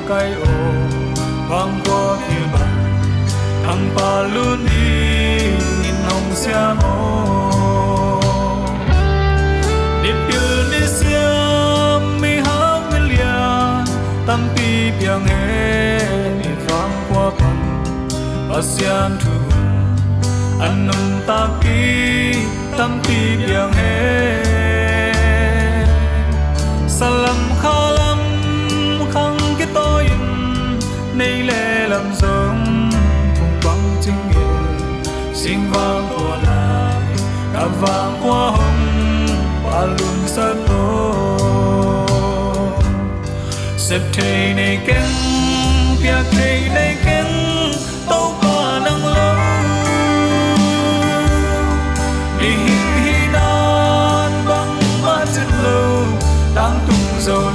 cái ô vang qua kia bằng thằng pa luôn đi nhìn hồng xiang ô điệp yêu đi xiang mi hát mi lia tâm pi piang he mi vang qua bằng pasian thu anh nung ta ki tâm pi piang he salam khalam khang cái tôi nay lệ làm giống cùng băng chính nghề xin vang qua lại cả vang qua hồng và luôn sát đô xếp thầy này kén việc thầy này kén tâu